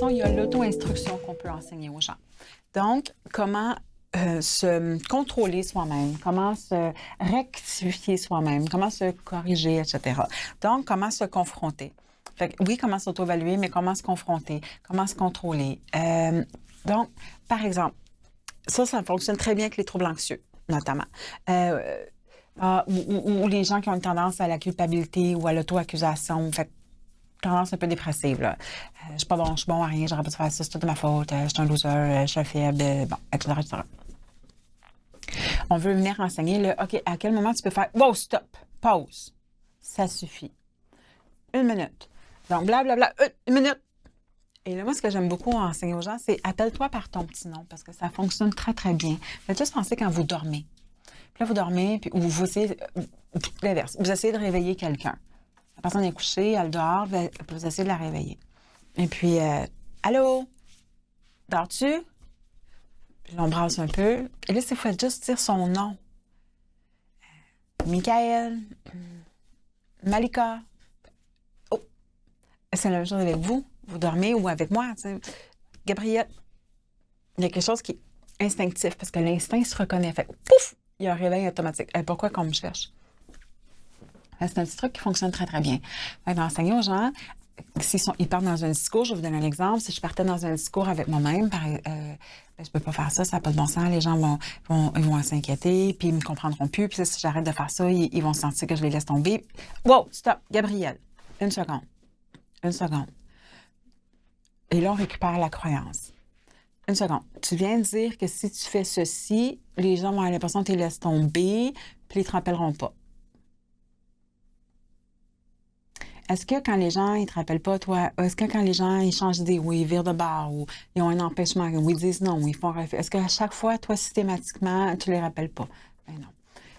façon, il y a l'auto-instruction qu'on peut enseigner aux gens. Donc, comment se contrôler soi-même, comment se rectifier soi-même, comment se corriger, etc. Donc, comment se confronter. Fait que, oui, comment s'auto-évaluer, mais comment se confronter, comment se contrôler. Donc, par exemple, ça fonctionne très bien avec les troubles anxieux, notamment. Ou les gens qui ont une tendance à la culpabilité ou à l'auto-accusation, fait tendance un peu dépressive, là. Je suis pas bon, je suis bon à rien, j'aurais pas dû faire ça, c'est toute ma faute, je suis un loser, je suis un faible, bon, etc., etc. On veut venir enseigner le, OK, à quel moment tu peux faire, wow, stop, pause. Ça suffit. 1 minute. Donc, blablabla, 1 minute. Et là, moi, ce que j'aime beaucoup enseigner aux gens, c'est appelle-toi par ton petit nom, parce que ça fonctionne très, très bien. Faites juste penser quand vous dormez. Puis là, vous dormez, puis ou vous essayez, l'inverse, vous essayez de réveiller quelqu'un. La personne est couchée, elle dort, vous essayez de la réveiller. Et puis, allô? Dors-tu? Puis là, on brasse un peu. Et là, il faut juste dire son nom. Michael, Malika. Oh, c'est la même chose avec vous. Vous dormez ou avec moi. T'sais. Gabrielle. Il y a quelque chose qui est instinctif parce que l'instinct se reconnaît. Fait pouf! Il y a un réveil automatique. Pourquoi qu'on me cherche? C'est un petit truc qui fonctionne très, très bien. D'enseigner aux gens, ils partent dans un discours, je vais vous donner un exemple. Si je partais dans un discours avec moi-même, je peux pas faire ça, ça n'a pas de bon sens. Les gens vont s'inquiéter, puis ils me comprendront plus. Puis si j'arrête de faire ça, ils vont sentir que je les laisse tomber. Wow, stop, Gabrielle. 1 seconde. 1 seconde. Et là, on récupère la croyance. 1 seconde. Tu viens de dire que si tu fais ceci, les gens vont avoir l'impression que tu les laisses tomber, puis ils ne te rappelleront pas. Est-ce que quand les gens, ils te rappellent pas, toi, est-ce que quand les gens, ils changent d'idée ou ils virent de bord ou ils ont un empêchement ou ils disent non ou ils font est-ce qu'à chaque fois, toi, systématiquement, tu les rappelles pas? Ben non.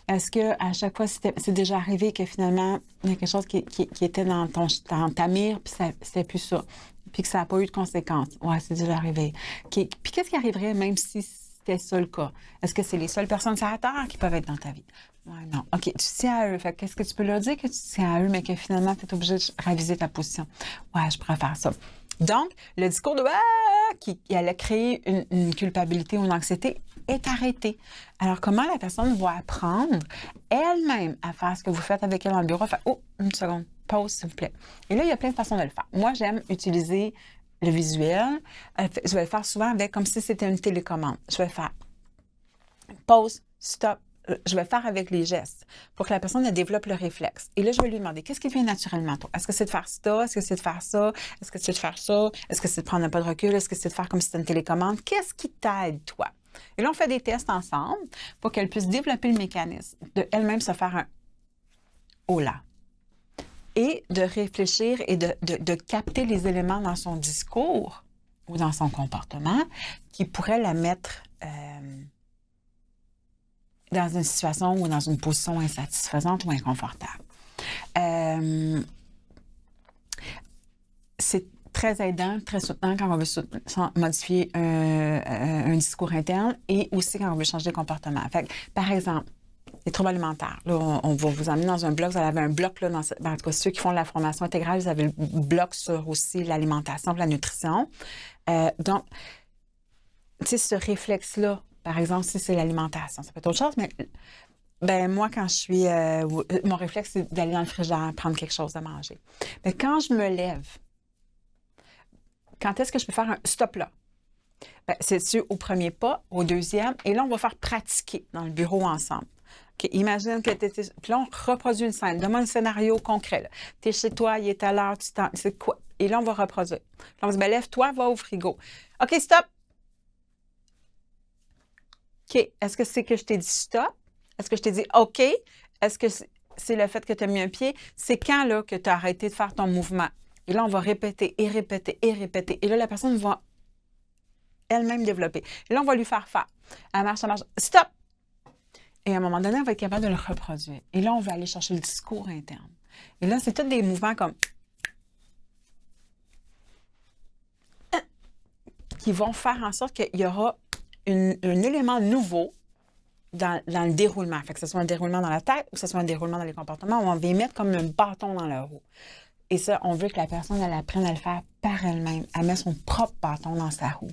Est-ce qu'à chaque fois, c'est déjà arrivé que finalement, il y a quelque chose qui était dans ta mire, puis c'était plus ça, puis que ça n'a pas eu de conséquences? Ouais, c'est déjà arrivé. Puis qu'est-ce qui arriverait même si c'était ça le cas? Est-ce que c'est les seules personnes sur la Terre qui peuvent être dans ta vie? Ouais, non. OK, tu tiens à eux. Fait qu'est-ce que tu peux leur dire que tu tiens à eux, mais que finalement, tu es obligé de réviser ta position? Ouais, je pourrais faire ça. Donc, le discours de qui allait créer une culpabilité ou une anxiété est arrêté. Alors, comment la personne va apprendre elle-même à faire ce que vous faites avec elle dans le bureau? Fait, 1 seconde, pause, s'il vous plaît. Et là, il y a plein de façons de le faire. Moi, j'aime utiliser le visuel. Je vais le faire souvent avec comme si c'était une télécommande. Je vais faire pause, stop. Je vais faire avec les gestes pour que la personne développe le réflexe. Et là, je vais lui demander, qu'est-ce qui vient naturellement, toi? Est-ce que c'est de faire ça? Est-ce que c'est de faire ça? Est-ce que c'est de faire ça? Est-ce que c'est de prendre un pas de recul? Est-ce que c'est de faire comme si c'était une télécommande? Qu'est-ce qui t'aide, toi? Et là, on fait des tests ensemble pour qu'elle puisse développer le mécanisme de elle-même se faire un « oh là » et de réfléchir et de capter les éléments dans son discours ou dans son comportement qui pourraient la mettre dans une situation ou dans une position insatisfaisante ou inconfortable. C'est très aidant, très soutenant quand on veut modifier un discours interne et aussi quand on veut changer de comportement. Fait que, par exemple, les troubles alimentaires. Là, on va vous emmener dans un bloc. Vous avez un bloc, là, en tout cas, ceux qui font de la formation intégrale, vous avez le bloc sur aussi l'alimentation, la nutrition. Donc, tu sais, ce réflexe-là, par exemple, si c'est l'alimentation, ça peut être autre chose, mais moi, quand je suis... mon réflexe, c'est d'aller dans le frigidaire, prendre quelque chose à manger. Mais quand je me lève, quand est-ce que je peux faire un stop là? C'est-tu au premier pas, au deuxième, et là, on va faire pratiquer dans le bureau ensemble. Okay, imagine que tu étais... Puis là, on reproduit une scène. Donne-moi un scénario concret. Tu es chez toi, il est à l'heure, tu t'en... C'est quoi? Et là, on va reproduire. Puis on va se dire, lève-toi, va au frigo. OK, stop! OK, est-ce que c'est que je t'ai dit stop? Est-ce que je t'ai dit OK? Est-ce que c'est le fait que tu as mis un pied? C'est quand, là, que tu as arrêté de faire ton mouvement? Et là, on va répéter et répéter et répéter. Et là, la personne va elle-même développer. Et là, on va lui faire faire. Elle marche, stop! Et à un moment donné, on va être capable de le reproduire. Et là, on va aller chercher le discours interne. Et là, c'est tous des mouvements comme qui vont faire en sorte qu'il y aura un élément nouveau dans le déroulement. Fait que ce soit un déroulement dans la tête ou que ce soit un déroulement dans les comportements, on va les mettre comme un bâton dans la roue. Et ça, on veut que la personne, elle apprenne à le faire par elle-même. Elle met son propre bâton dans sa roue.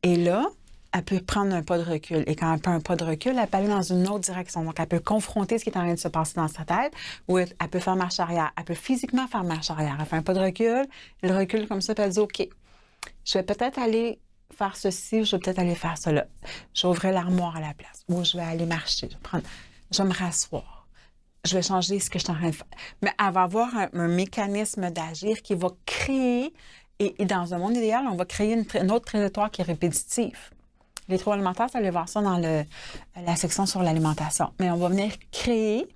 Et là, elle peut prendre un pas de recul. Et quand elle prend un pas de recul, elle peut aller dans une autre direction. Donc, elle peut confronter ce qui est en train de se passer dans sa tête ou elle peut faire marche arrière. Elle peut physiquement faire marche arrière. Elle fait un pas de recul, elle recule comme ça, puis elle dit, OK, je vais peut-être aller faire ceci, je vais peut-être aller faire cela. Je vais ouvrir l'armoire à la place. Ou je vais aller marcher. Je vais me rasseoir. Je vais changer ce que je suis en train de faire. Mais elle va avoir un mécanisme d'agir qui va créer, et dans un monde idéal, on va créer une autre trajectoire qui est répétitive. Les troubles alimentaires, vous allez voir ça dans la section sur l'alimentation. Mais on va venir créer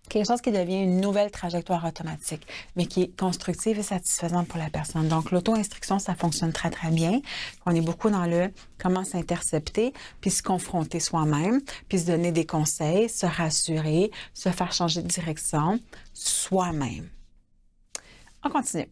quelque chose qui devient une nouvelle trajectoire automatique, mais qui est constructive et satisfaisante pour la personne. Donc, l'auto-instruction, ça fonctionne très, très bien. On est beaucoup dans le comment s'intercepter, puis se confronter soi-même, puis se donner des conseils, se rassurer, se faire changer de direction soi-même. On continue.